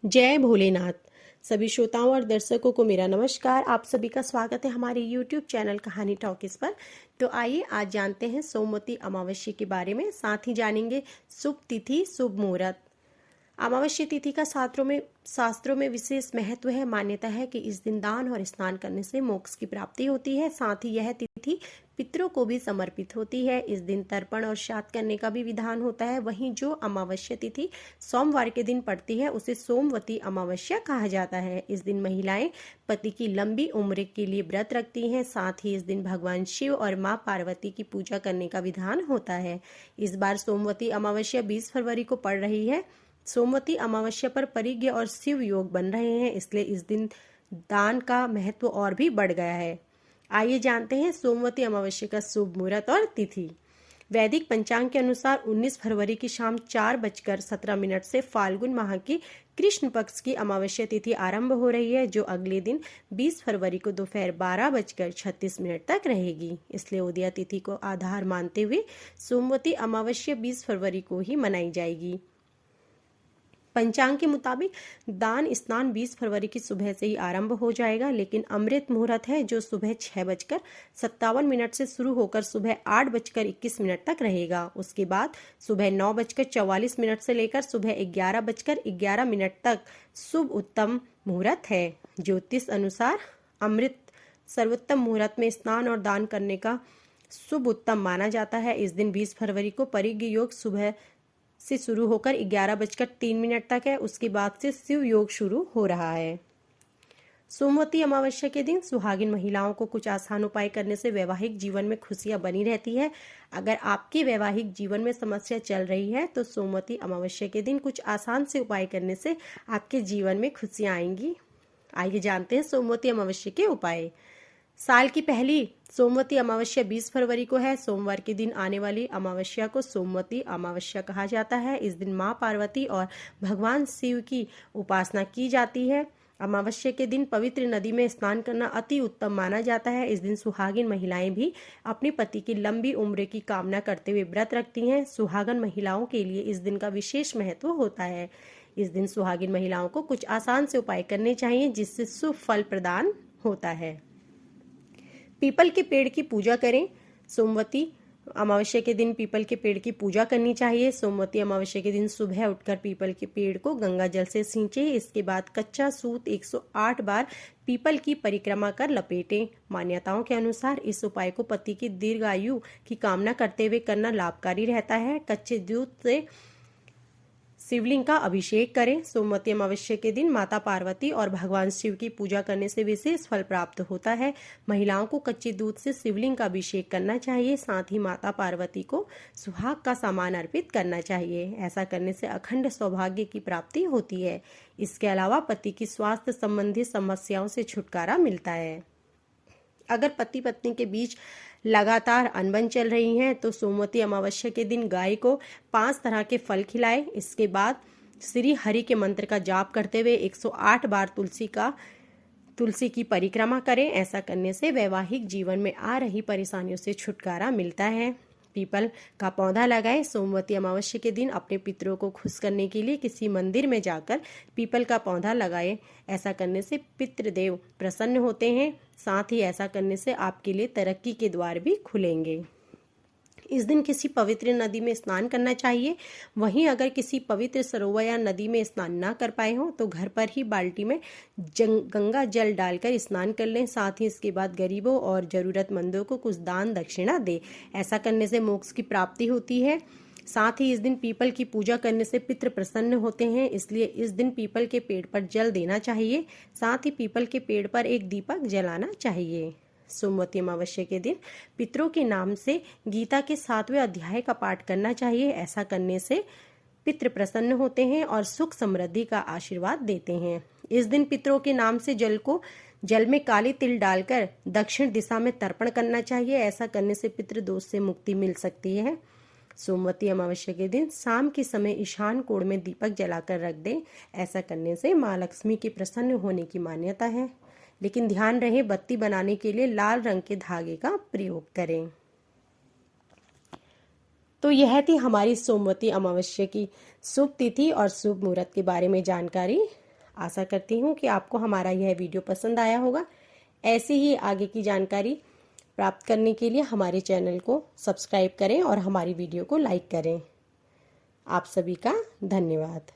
जय भोलेनाथ। सभी श्रोताओं और दर्शकों को मेरा नमस्कार। आप सभी का स्वागत है हमारे YouTube चैनल कहानी टॉकीज पर। तो आइए आज जानते हैं सोमवती अमावस्या के बारे में, साथ ही जानेंगे शुभ तिथि शुभ मुहूर्त। अमावस्या तिथि का शास्त्रों में विशेष महत्व है। मान्यता है कि इस दिन दान और स्नान करने से मोक्ष की प्राप्ति होती है। साथ ही यह तिथि पितरों को भी समर्पित होती है। इस दिन तर्पण और श्राद्ध करने का भी विधान होता है। वहीं जो अमावस्या तिथि सोमवार के दिन पड़ती है उसे सोमवती अमावस्या कहा जाता है। इस दिन महिलाएं पति की लंबी उम्र के लिए व्रत रखती हैं। साथ ही इस दिन भगवान शिव और मां पार्वती की पूजा करने का विधान होता है। इस बार सोमवती अमावस्या 20 फरवरी को पड़ रही है। सोमवती अमावस्या पर परिज्ञ और शिव योग बन रहे हैं, इसलिए इस दिन दान का महत्व और भी बढ़ गया है। आइए जानते हैं सोमवती अमावस्या का शुभ मुहूर्त और तिथि। वैदिक पंचांग के अनुसार 19 फरवरी की शाम 4:17 से फाल्गुन माह की कृष्ण पक्ष की अमावस्या तिथि आरंभ हो रही है, जो अगले दिन 20 फरवरी को दोपहर 12:36 तक रहेगी। इसलिए उदया तिथि को आधार मानते हुए सोमवती अमावस्या 20 फरवरी को ही मनाई जाएगी। पंचांग के मुताबिक दान स्नान 20 फरवरी की सुबह से ही आरंभ हो जाएगा, लेकिन अमृत मुहूर्त है जो सुबह 6:57 से शुरू होकर सुबह 8:21 तक रहेगा। उसके बाद सुबह 9:44 से लेकर सुबह 11:11 तक शुभ उत्तम मुहूर्त है। ज्योतिष अनुसार अमृत सर्वोत्तम मुहूर्त में स्नान और दान करने का शुभ उत्तम माना जाता है। इस दिन 20 फरवरी को परिज्ञ योग सुबह से शुरू होकर 11:03 तक है। उसके बाद से शिव योग शुरू हो रहा है। सोमवती अमावस्या के दिन सुहागिन महिलाओं को कुछ आसान उपाय करने से वैवाहिक जीवन में खुशियां बनी रहती है। अगर आपके वैवाहिक जीवन में समस्या चल रही है तो सोमवती अमावस्या के दिन कुछ आसान से उपाय करने से आपके जीवन में खुशियां आएंगी। आइए जानते हैं सोमवती अमावस्या के उपाय। साल की पहली सोमवती अमावस्या 20 फरवरी को है। सोमवार के दिन आने वाली अमावस्या को सोमवती अमावस्या कहा जाता है। इस दिन मां पार्वती और भगवान शिव की उपासना की जाती है। अमावस्या के दिन पवित्र नदी में स्नान करना अति उत्तम माना जाता है। इस दिन सुहागिन महिलाएं भी अपने पति की लंबी उम्र की कामना करते हुए व्रत रखती हैं। सुहागन महिलाओं के लिए इस दिन का विशेष महत्व होता है। इस दिन सुहागिन महिलाओं को कुछ आसान से उपाय करने चाहिए जिससे शुभ फल प्रदान होता है। पीपल के पेड़ की पूजा करें। सोमवती अमावस्या के दिन पीपल के पेड़ की पूजा करनी चाहिए। सोमवती अमावस्या के दिन सुबह उठकर पीपल के पेड़ को गंगा जल से सींचे। इसके बाद कच्चा सूत 108 बार पीपल की परिक्रमा कर लपेटें। मान्यताओं के अनुसार इस उपाय को पति की दीर्घायु की कामना करते हुए करना लाभकारी रहता है। कच्चे दूध से शिवलिंग का अभिषेक करें। सोमवती अमावस्या के दिन माता पार्वती और भगवान शिव की पूजा करने से विशेष फल प्राप्त होता है। महिलाओं को कच्चे दूध से शिवलिंग का अभिषेक करना चाहिए। साथ ही माता पार्वती को सुहाग का सामान अर्पित करना चाहिए। ऐसा करने से अखंड सौभाग्य की प्राप्ति होती है। इसके अलावा पति की स्वास्थ्य संबंधी समस्याओं से छुटकारा मिलता है। अगर पति पत्नी के बीच लगातार अनबन चल रही है तो सोमवती अमावस्या के दिन गाय को 5 तरह के फल खिलाएं। इसके बाद श्री हरि के मंत्र का जाप करते हुए 108 बार तुलसी की परिक्रमा करें। ऐसा करने से वैवाहिक जीवन में आ रही परेशानियों से छुटकारा मिलता है। पीपल का पौधा लगाएं। सोमवती अमावस्या के दिन अपने पितरों को खुश करने के लिए किसी मंदिर में जाकर पीपल का पौधा लगाएं। ऐसा करने से पितृदेव प्रसन्न होते हैं। साथ ही ऐसा करने से आपके लिए तरक्की के द्वार भी खुलेंगे। इस दिन किसी पवित्र नदी में स्नान करना चाहिए। वहीं अगर किसी पवित्र सरोवर या नदी में स्नान ना कर पाए हो तो घर पर ही बाल्टी में गंगा जल डालकर स्नान कर लें। साथ ही इसके बाद गरीबों और जरूरतमंदों को कुछ दान दक्षिणा दे। ऐसा करने से मोक्ष की प्राप्ति होती है। साथ ही इस दिन पीपल की पूजा करने से पितृ प्रसन्न होते हैं, इसलिए इस दिन पीपल के पेड़ पर जल देना चाहिए। साथ ही पीपल के पेड़ पर एक दीपक जलाना चाहिए। सोमवती अमावस्या के दिन पितरों के नाम से गीता के 7वें अध्याय का पाठ करना चाहिए। ऐसा करने से पितृ प्रसन्न होते हैं और सुख समृद्धि का आशीर्वाद देते हैं। इस दिन पितरों के नाम से जल में काली तिल डालकर दक्षिण दिशा में तर्पण करना चाहिए। ऐसा करने से पितृ दोष से मुक्ति मिल सकती है। सोमवती अमावस्या के दिन शाम के समय ईशान कोण में दीपक जलाकर रख दें। ऐसा करने से माँ लक्ष्मी के प्रसन्न होने की मान्यता है। लेकिन ध्यान रहे बत्ती बनाने के लिए लाल रंग के धागे का प्रयोग करें। तो यह थी हमारी सोमवती अमावस्या की शुभ तिथि और शुभ मुहूर्त के बारे में जानकारी। आशा करती हूँ कि आपको हमारा यह वीडियो पसंद आया होगा। ऐसी ही आगे की जानकारी प्राप्त करने के लिए हमारे चैनल को सब्सक्राइब करें और हमारी वीडियो को लाइक करें। आप सभी का धन्यवाद।